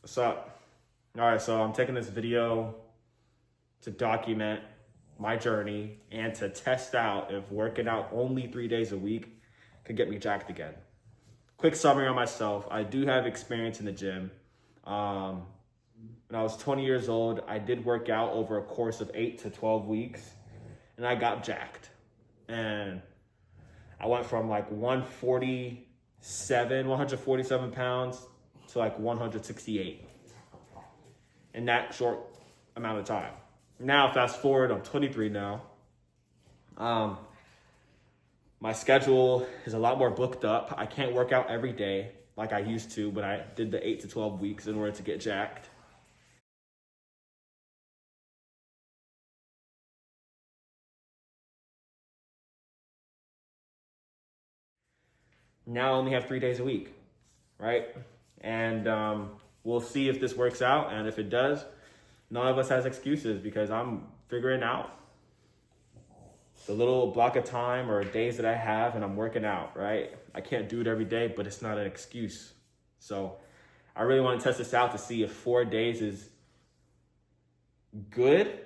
What's up? All right, so I'm taking this video to document my journey and to test out if working out only 3 days a week could get me jacked again. Quick summary on myself. I do have experience in the gym. Um, when I was 20 years old, I did work out over a course of 8 to 12 weeks and I got jacked. And I went from like 147 pounds to like 168 in that short amount of time. Now, fast forward, I'm 23 now. My schedule is a lot more booked up. I can't work out every day like I used to, but I did the 8 to 12 weeks in order to get jacked. Now I only have 3 days a week, right? And we'll see if this works out. And if it does, none of us has excuses because I'm figuring out the little block of time or days that I have and I'm working out, right? I can't do it every day, but it's not an excuse. So I really want to test this out to see if 4 days is good,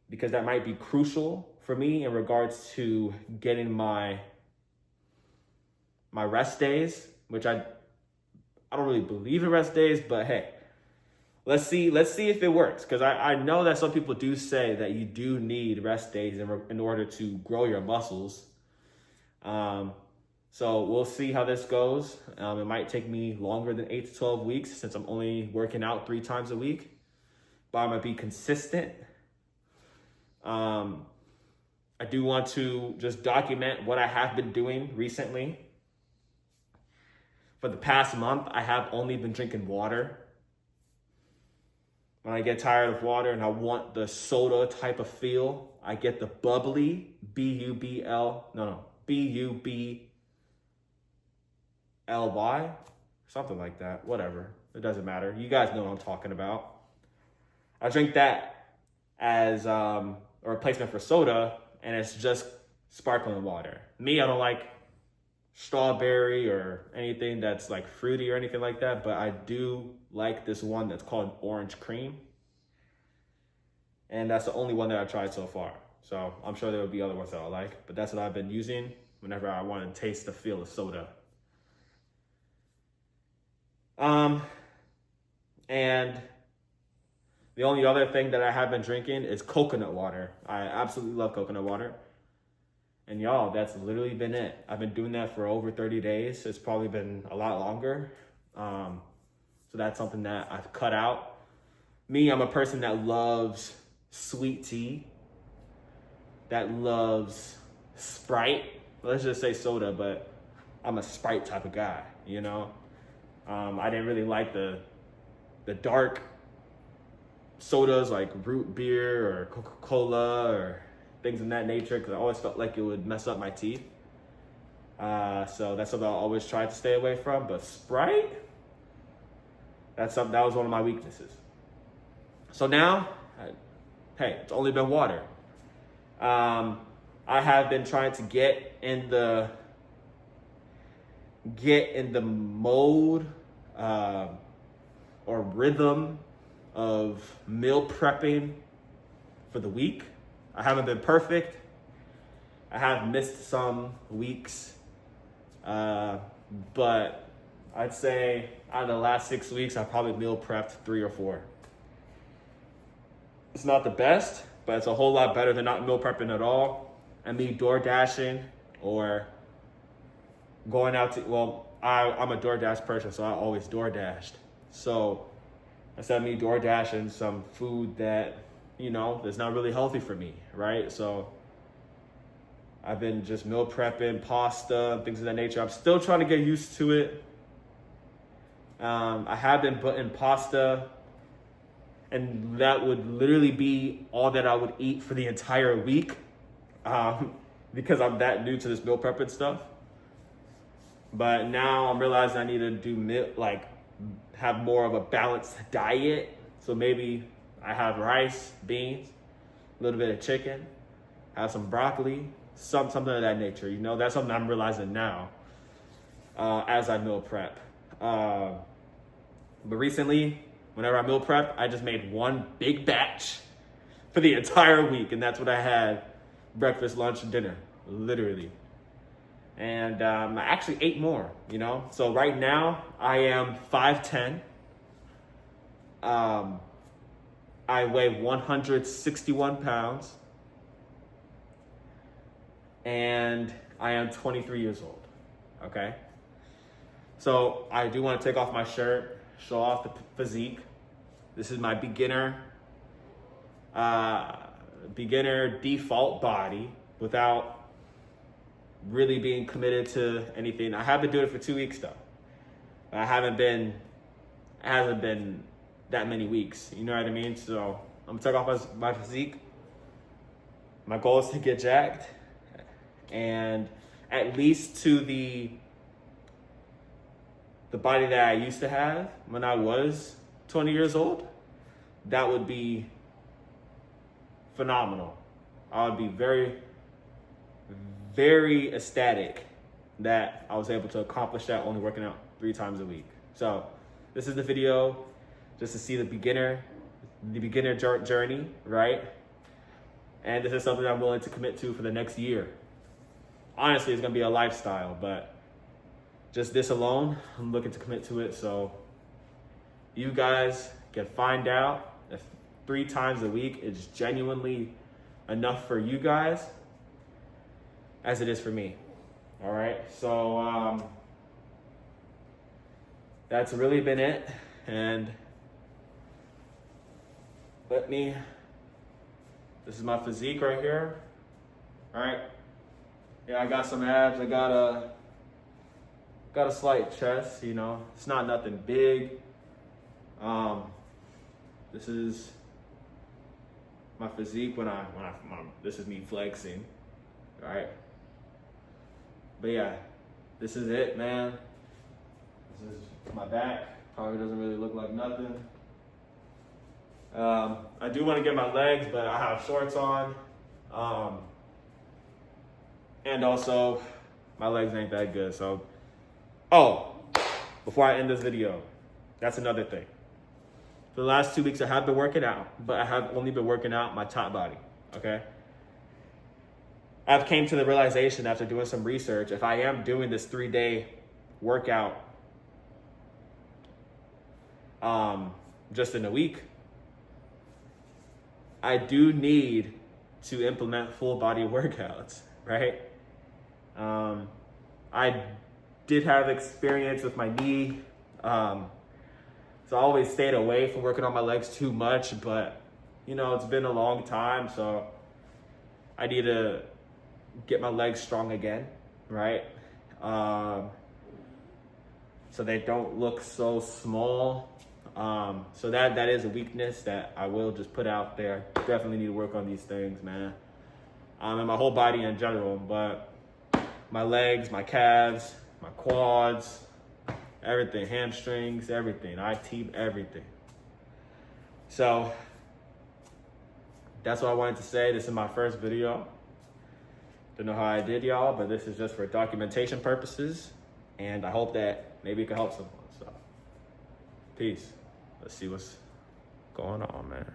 because that might be crucial for me in regards to getting my rest days, which I don't really believe in rest days, but hey, let's see if it works. Because I know that some people do say that you do need rest days in order to grow your muscles. So we'll see how this goes. It might take me longer than 8 to 12 weeks since I'm only working out 3 times a week, but I'm gonna be consistent. I do want to just document what I have been doing recently. For the past month, I have only been drinking water. When I get tired of water and I want the soda type of feel, I get the bubbly, B-U-B-L-Y, something like that, whatever. It doesn't matter. You guys know what I'm talking about. I drink that as a replacement for soda, and it's just sparkling water. Me, I don't like strawberry or anything that's like fruity or anything like that, but I do like this one that's called orange cream, and that's the only one that I've tried so far. So I'm sure there will be other ones that I like, but that's what I've been using whenever I want to taste the feel of soda. And the only other thing that I have been drinking is coconut water. I absolutely love coconut water. And y'all, that's literally been it. I've been doing that for over 30 days. It's probably been a lot longer. So that's something that I've cut out. Me, I'm a person that loves sweet tea, that loves Sprite. Let's just say soda, but I'm a Sprite type of guy, you know? I didn't really like the dark sodas like root beer or Coca-Cola or things in that nature, because I always felt like it would mess up my teeth. So that's something I always tried to stay away from. But Sprite, that was one of my weaknesses. So now, hey, it's only been water. I have been trying to get in the mode or rhythm of meal prepping for the week. I haven't been perfect. I have missed some weeks, but I'd say out of the last 6 weeks, I probably meal prepped 3 or 4. It's not the best, but it's a whole lot better than not meal prepping at all. And me door dashing or going out to, well, I'm a DoorDash person, so I always door dashed. So instead of me door dashing some food that, that's not really healthy for me, right? So I've been just meal prepping, pasta, things of that nature. I'm still trying to get used to it. I have been putting pasta, and that would literally be all that I would eat for the entire week, because I'm that new to this meal prepping stuff. But now I'm realizing I need to do have more of a balanced diet. So maybe I have rice, beans, a little bit of chicken, have some broccoli, something of that nature. That's something I'm realizing now as I meal prep. But recently, Whenever I meal prep, I just made one big batch for the entire week. And that's what I had breakfast, lunch, and dinner, literally. And I actually ate more, you know? So right now, I am 5'10". I weigh 161 pounds. And I am 23 years old, okay? So I do want to take off my shirt, show off the physique. This is my beginner default body without really being committed to anything. I have been doing it for 2 weeks though. It hasn't been that many weeks, you know what I mean? So I'm gonna take off my physique. My goal is to get jacked and at least to the body that I used to have when I was 20 years old. That would be phenomenal. I would be very, very ecstatic that I was able to accomplish that only working out 3 times a week. So this is the video just to see the beginner journey, right? And this is something I'm willing to commit to for the next year. Honestly, it's gonna be a lifestyle, but just this alone, I'm looking to commit to it. So you guys can find out if 3 times a week is genuinely enough for you guys as it is for me. All right, so that's really been it. And this is my physique right here. All right, yeah, I got some abs. I got a slight chest, you know. It's not nothing big. This is my physique when this is me flexing, all right? But yeah, this is it, man. This is my back. Probably doesn't really look like nothing. I do want to get my legs, but I have shorts on. And also, my legs ain't that good, so. Oh, before I end this video, that's another thing. For the last 2 weeks, I have been working out, but I have only been working out my top body, okay? I've came to the realization after doing some research, if I am doing this 3-day workout just in a week, I do need to implement full body workouts, right? I did have experience with my knee, so I always stayed away from working on my legs too much, but you know, it's been a long time, so I need to get my legs strong again, right? So they don't look so small. So that is a weakness that I will just put out there. Definitely need to work on these things, man. And my whole body in general, but my legs, my calves, my quads, everything, hamstrings, everything, IT, everything. So that's what I wanted to say. This is my first video. Don't know how I did, y'all, but this is just for documentation purposes. And I hope that maybe it can help someone. So peace. Let's see what's going on, man.